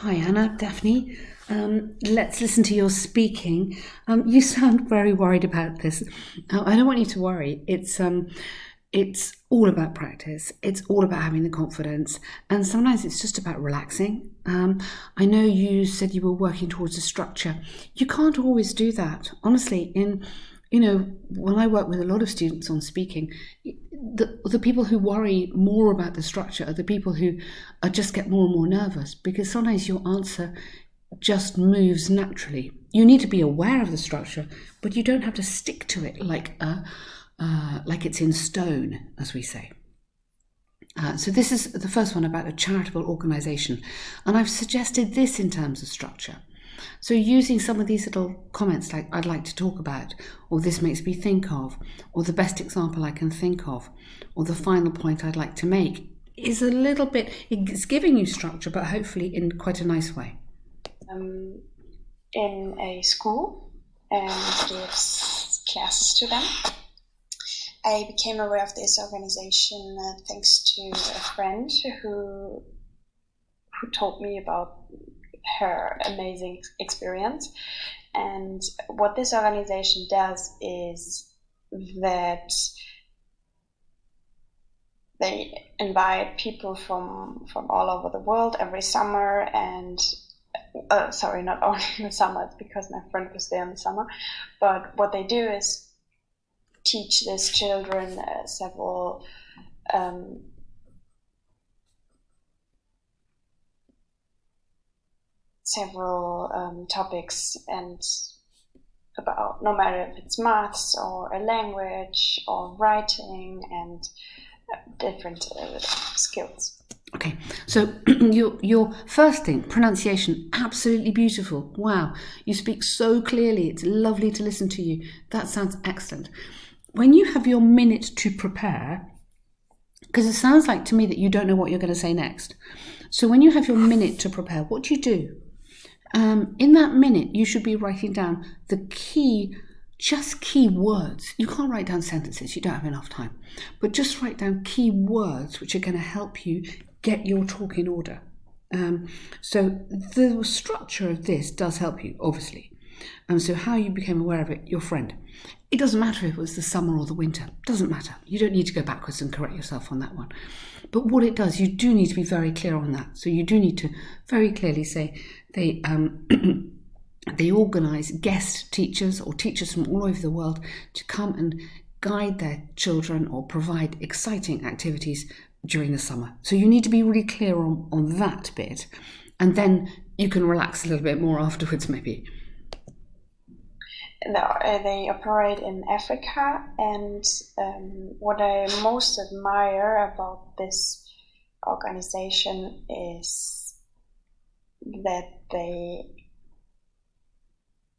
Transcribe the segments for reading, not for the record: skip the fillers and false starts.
Hi, Anna, Daphne. Let's listen to your speaking. You sound very worried about this. I don't want you to worry. It's all about practice. It's all about having the confidence, and sometimes it's just about relaxing. I know you said you were working towards a structure. You can't always do that, honestly. When I work with a lot of students on speaking, the people who worry more about the structure are the people who just get more and more nervous, because sometimes your answer just moves naturally. You need to be aware of the structure, but you don't have to stick to it like it's in stone, as we say. So this is the first one about a charitable organisation, and I've suggested this in terms of structure. So using some of these little comments like I'd like to talk about, or this makes me think of, or the best example I can think of, or the final point I'd like to make is a little bit, it's giving you structure, but hopefully in quite a nice way. In a school and gives classes to them. I became aware of this organization thanks to a friend who told me about her amazing experience. And what this organization does is that they invite people from all over the world every summer, and sorry, not only in the summer, it's because my friend was there in the summer, but what they do is teach these children several topics, and about, no matter if it's maths or a language or writing and different skills. Okay, so your first thing, pronunciation, absolutely beautiful. Wow, you speak so clearly. It's lovely to listen to you. That sounds excellent. When you have your minute to prepare, because it sounds like to me that you don't know what you're going to say next. So when you have your minute to prepare, what do you do? In that minute, you should be writing down the key words. You can't write down sentences, you don't have enough time. But just write down key words which are going to help you get your talk in order. So the structure of this does help you, obviously. So how you became aware of it, your friend. It doesn't matter if it was the summer or the winter. It doesn't matter. You don't need to go backwards and correct yourself on that one. But what it does, you do need to be very clear on that. So you do need to very clearly say they organise guest teachers or teachers from all over the world to come and guide their children or provide exciting activities during the summer. So you need to be really clear on that bit, and then you can relax a little bit more afterwards, maybe. They operate in Africa, and what I most admire about this organization is that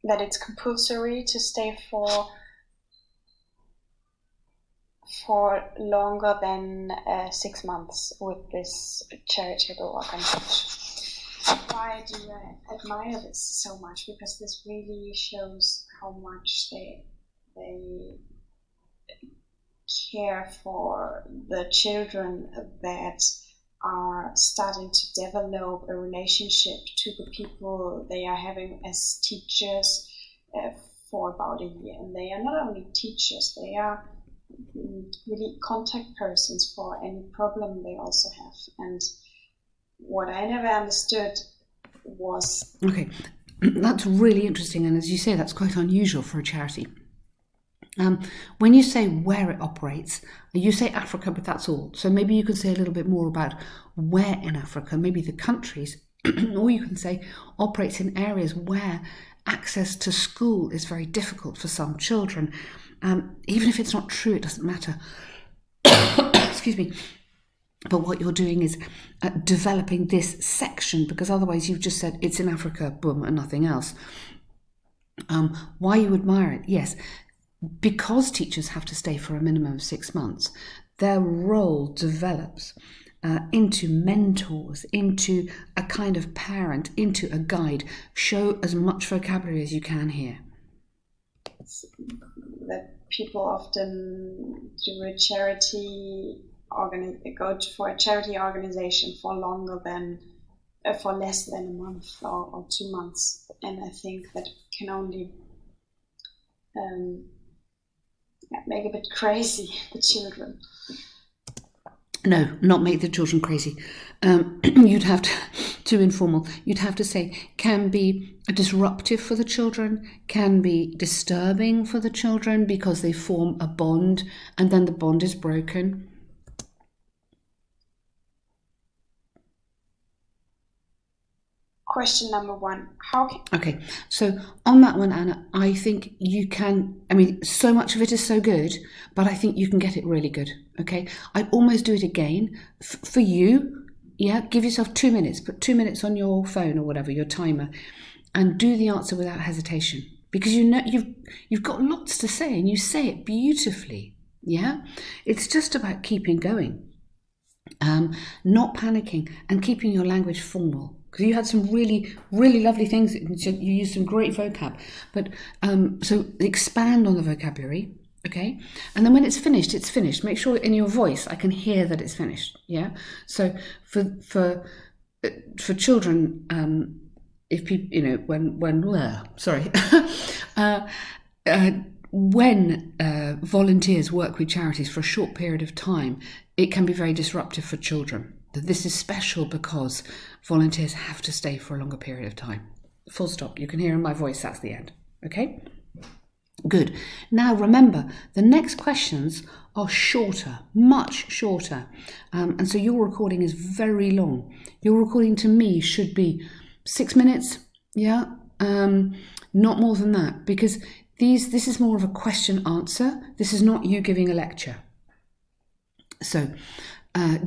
it's compulsory to stay for longer than 6 months with this charitable organization. Why do I admire this so much? Because this really shows how much they care for the children that are starting to develop a relationship to the people they are having as teachers for about a year. And they are not only teachers, they are really contact persons for any problem they also have. And what I never understood was... Okay, that's really interesting, and as you say, that's quite unusual for a charity. When you say where it operates, you say Africa, but that's all. So maybe you could say a little bit more about where in Africa, maybe the countries, or you can say operates in areas where access to school is very difficult for some children. Even if it's not true, it doesn't matter. Excuse me. But what you're doing is developing this section, because otherwise you've just said it's in Africa, boom, and nothing else. Why you admire it? Yes, because teachers have to stay for a minimum of 6 months, their role develops into mentors, into a kind of parent, into a guide. Show as much vocabulary as you can here. That people often do a charity go for a charity organization for longer than for less than a month or 2 months, and I think that can only make a bit crazy the children. No, not make the children crazy. You'd have to, too informal, you'd have to say, can be disruptive for the children, can be disturbing for the children because they form a bond and then the bond is broken. Question number 1. Okay, so on that one, Anna, I think you can, so much of it is so good, but I think you can get it really good, okay? I'd almost do it again. For you, give yourself 2 minutes, put 2 minutes on your phone or whatever, your timer, and do the answer without hesitation. Because you know you've got lots to say and you say it beautifully, yeah? It's just about keeping going, not panicking and keeping your language formal. Because you had some really, really lovely things. You used some great vocab. But so expand on the vocabulary, okay? And then when it's finished, it's finished. Make sure in your voice I can hear that it's finished, yeah? So for children, if people, when volunteers work with charities for a short period of time, it can be very disruptive for children. This is special because volunteers have to stay for a longer period of time. Full stop. You can hear in my voice that's the end. Okay? Good. Now remember, the next questions are shorter, much shorter. And so your recording is very long. Your recording to me should be 6 minutes. Yeah? Not more than that, because this is more of a question answer. This is not you giving a lecture. So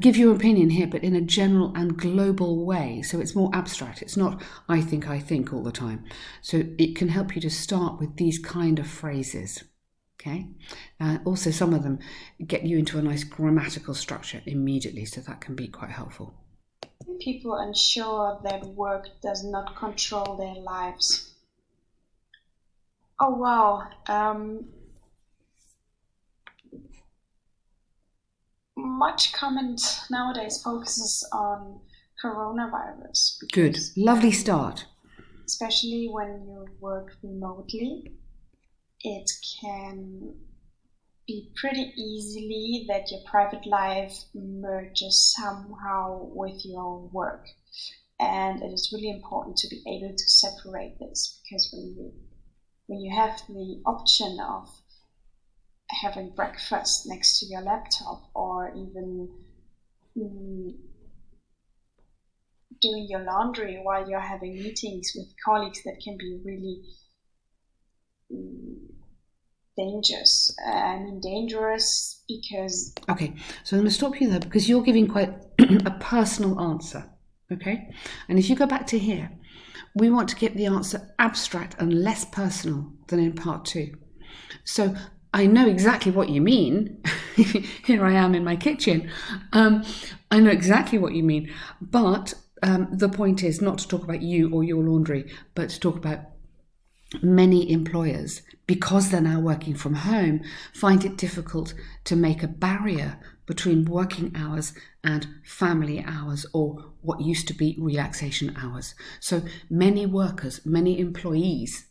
give your opinion here, but in a general and global way. So it's more abstract. It's not I think all the time. So it can help you to start with these kind of phrases. Okay. Also, some of them get you into a nice grammatical structure immediately. So that can be quite helpful. People ensure that work does not control their lives. Oh, wow. Much comment nowadays focuses on coronavirus. Good. Lovely start. Especially when you work remotely, it can be pretty easily that your private life merges somehow with your work. And it is really important to be able to separate this, because when you have the option of having breakfast next to your laptop, or even doing your laundry while you're having meetings with colleagues, that can be really dangerous. Dangerous because... Okay, so I'm going to stop you there because you're giving quite a personal answer, okay? And if you go back to here, we want to get the answer abstract and less personal than in part 2. So I know exactly what you mean. Here I am in my kitchen. I know exactly what you mean. But the point is not to talk about you or your laundry, but to talk about many employers, because they're now working from home, find it difficult to make a barrier between working hours and family hours, or what used to be relaxation hours. So many workers, many employees,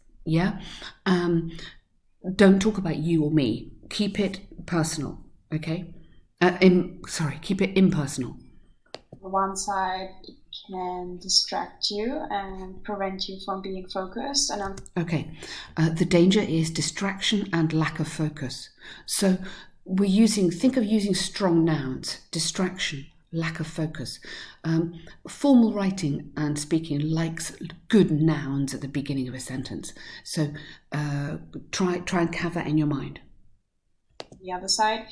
don't talk about you or me. Keep it personal, okay? Keep it impersonal. On one side, it can distract you and prevent you from being focused. Okay, the danger is distraction and lack of focus. So think of using strong nouns: distraction, lack of focus. Formal writing and speaking likes good nouns at the beginning of a sentence. So try and have that in your mind. The other side,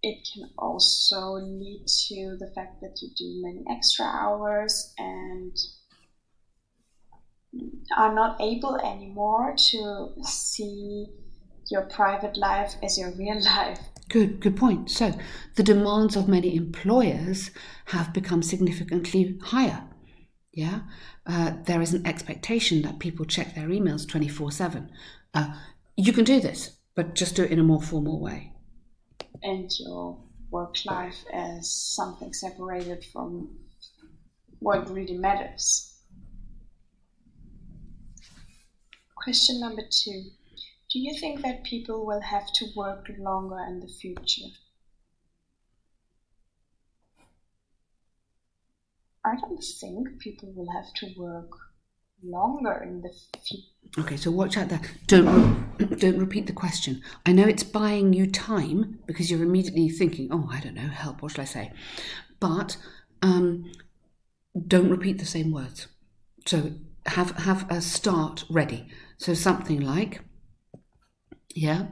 it can also lead to the fact that you do many extra hours and are not able anymore to see your private life as your real life. Good point. So the demands of many employers have become significantly higher. Yeah, there is an expectation that people check their emails 24/7. You can do this, but just do it in a more formal way. And your work life as something separated from what really matters. Question number 2. Do you think that people will have to work longer in the future? I don't think people will have to work longer in the future. Okay, so watch out there. Don't repeat the question. I know it's buying you time because you're immediately thinking, oh, I don't know, help, what shall I say? But don't repeat the same words. So have a start ready. So something like, you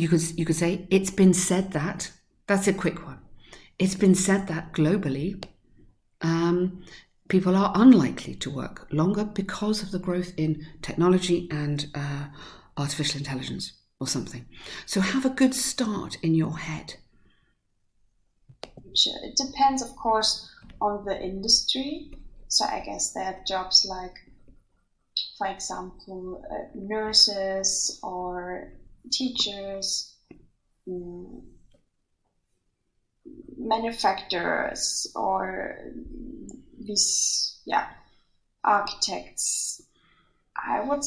could say, it's been said that. That's a quick one. It's been said that globally, people are unlikely to work longer because of the growth in technology and artificial intelligence or something. So have a good start in your head. It depends, of course, on the industry. So I guess there are jobs like, for example, nurses or teachers, manufacturers, or these architects. I would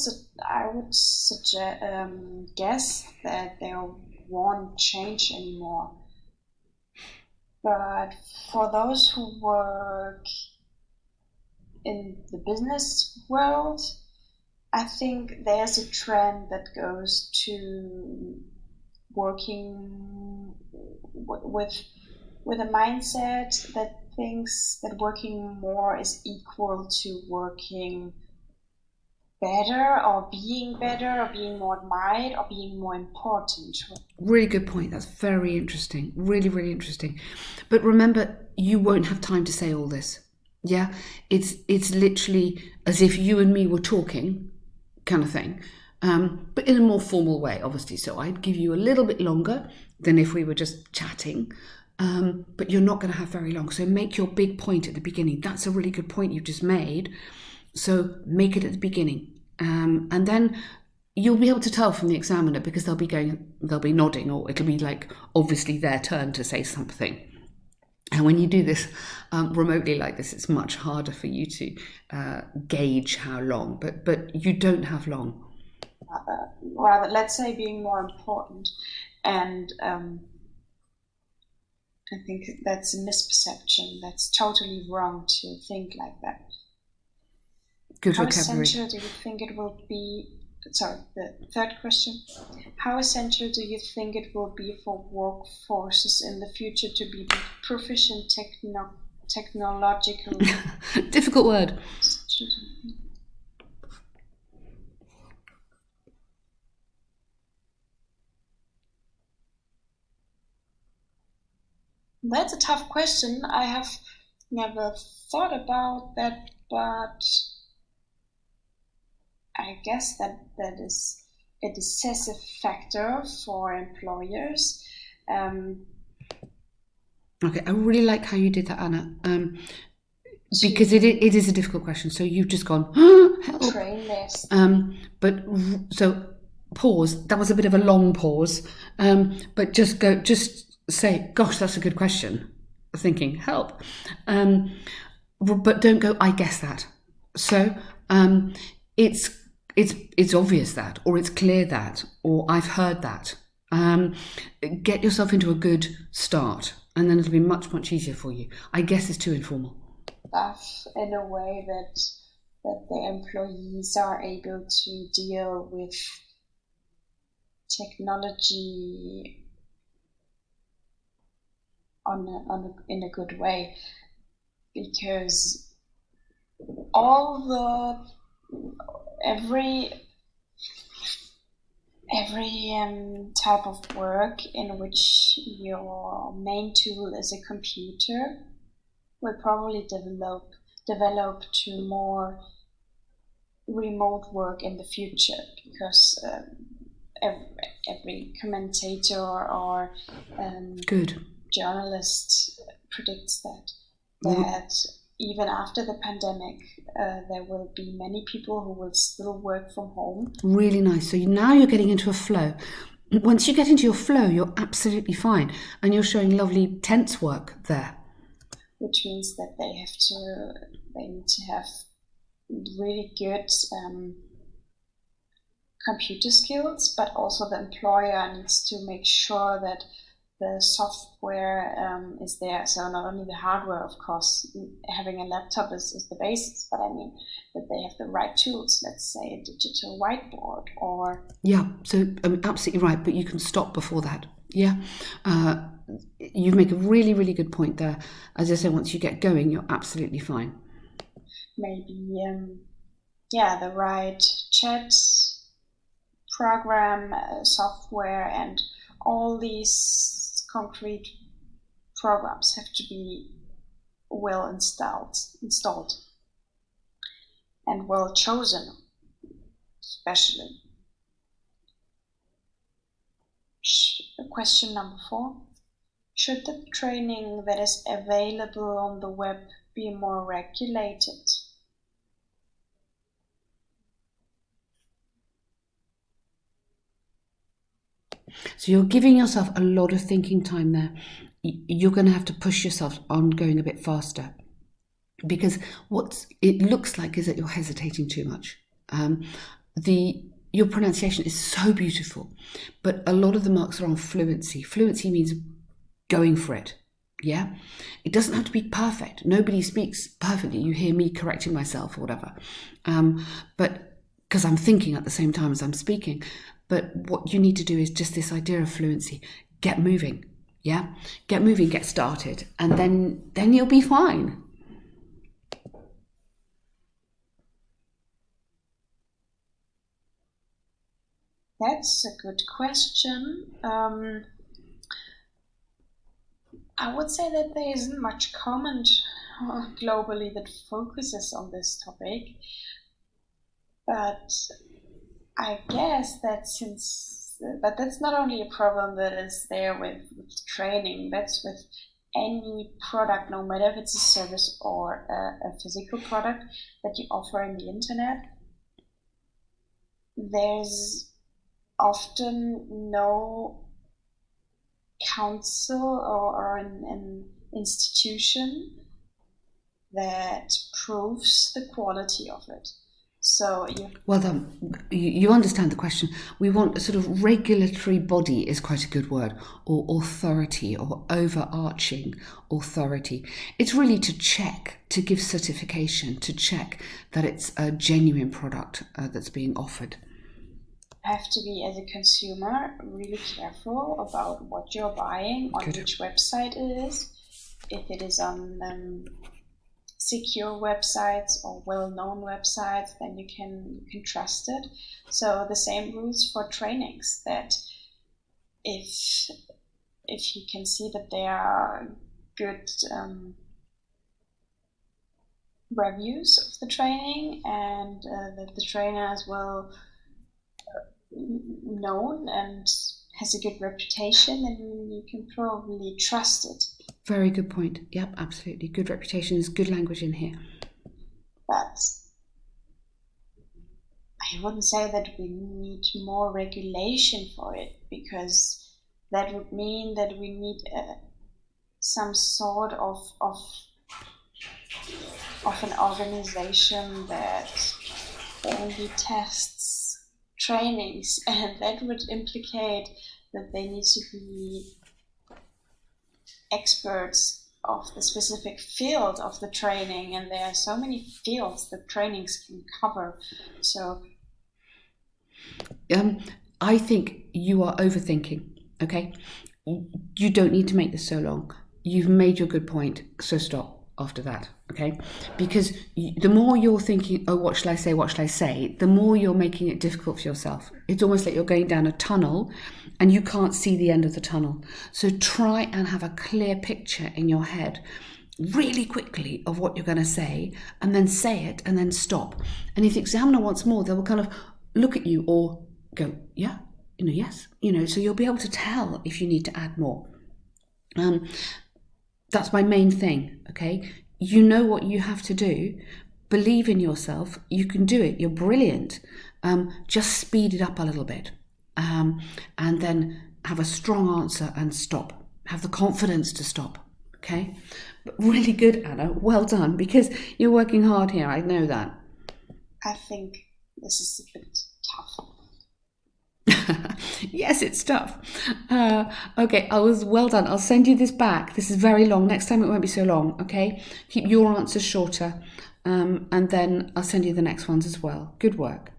guess that they won't change anymore. But for those who work in the business world, I think there's a trend that goes to working with a mindset that thinks that working more is equal to working better or being more admired or being more important. Really good point. That's very interesting. Really, really interesting. But remember, you won't have time to say all this. Yeah, it's literally as if you and me were talking, kind of thing, but in a more formal way, obviously. So I'd give you a little bit longer than if we were just chatting, but you're not going to have very long. So make your big point at the beginning. That's a really good point you've just made. So make it at the beginning, and then you'll be able to tell from the examiner because they'll be nodding, or it'll be like obviously their turn to say something. And when you do this remotely like this, it's much harder for you to gauge how long, but you don't have long. Rather, let's say being more important. And I think that's a misperception. That's totally wrong to think like that. Good How vocabulary. essential do you think it will be? Sorry, the third question. How essential do you think it will be for workforces in the future to be proficient technological? Difficult word. That's a tough question. I have never thought about that, but I guess that is a decisive factor for employers. Okay, I really like how you did that, Anna, because it is a difficult question. So you've just gone, help. Train less. But so pause. That was a bit of a long pause. But just say, gosh, that's a good question. Thinking, help. But don't go, I guess that. So it's obvious that, or it's clear that, or I've heard that. Get yourself into a good start, and then it'll be much, much easier for you. I guess it's too informal. In a way that the employees are able to deal with technology in a good way, because every type of work in which your main tool is a computer will probably develop to more remote work in the future, because every commentator or Good. journalist predicts that even after the pandemic, there will be many people who will still work from home. Really nice. So now you're getting into a flow. Once you get into your flow, you're absolutely fine. And you're showing lovely tense work there. which means that they need to have really good computer skills, but also the employer needs to make sure that the software is there. So not only the hardware, of course, having a laptop is the basis, but I mean that they have the right tools, let's say a digital whiteboard or... Yeah, so absolutely right, but you can stop before that. Yeah, you make a really, really good point there. As I say, once you get going, you're absolutely fine. Maybe, the right chat program, software, and all these concrete programs have to be well installed and well chosen, especially. Question number 4. Should the training that is available on the web be more regulated? So you're giving yourself a lot of thinking time there. You're going to have to push yourself on going a bit faster, because what it looks like is that you're hesitating too much. Your pronunciation is so beautiful, but a lot of the marks are on fluency. Fluency means going for it. Yeah, it doesn't have to be perfect. Nobody speaks perfectly. You hear me correcting myself or whatever, but because I'm thinking at the same time as I'm speaking. But what you need to do is just this idea of fluency. Get moving. Yeah, get moving, get started, and then you'll be fine. That's a good question. I would say that there isn't much comment globally that focuses on this topic, but I guess that but that's not only a problem that is there with training, that's with any product, no matter if it's a service or a physical product that you offer in the internet. There's often no council or an institution that proves the quality of it. So well done. You understand the question. We want a sort of regulatory body is quite a good word, or authority, or overarching authority. It's really to check, to give certification, to check that it's a genuine product that's being offered. Have to be, as a consumer, really careful about what you're buying, on which website it is. If it is on secure websites or well-known websites, then you can trust it. So the same rules for trainings, that if you can see that there are good reviews of the training and that the trainer is well known and has a good reputation, then you can probably trust it. Very good point. Yep, absolutely. Good reputation is good language in here. But I wouldn't say that we need more regulation for it, because that would mean that we need some sort of an organization that only tests trainings, and that would implicate that they need to be experts of the specific field of the training, and there are so many fields that trainings can cover. So I think you are overthinking. Okay, you don't need to make this so long. You've made your good point, so stop after that. Okay, because the more you're thinking, oh, what shall I say, the more you're making it difficult for yourself. It's almost like you're going down a tunnel and you can't see the end of the tunnel. So try and have a clear picture in your head really quickly of what you're going to say, and then say it and then stop. And if the examiner wants more, they will kind of look at you or go, yeah, yes, so you'll be able to tell if you need to add more. That's my main thing. Okay, you know what you have to do. Believe in yourself. You can do it. You're brilliant. Just speed it up a little bit, and then have a strong answer and stop. Have the confidence to stop. Okay, but really good, Anna. Well done, because you're working hard here. I know that. I think this is a bit tough. Yes, it's tough. Okay, I was well done. I'll send you this back. This is very long. Next time it won't be so long. Okay, keep your answers shorter, and then I'll send you the next ones as well. Good work.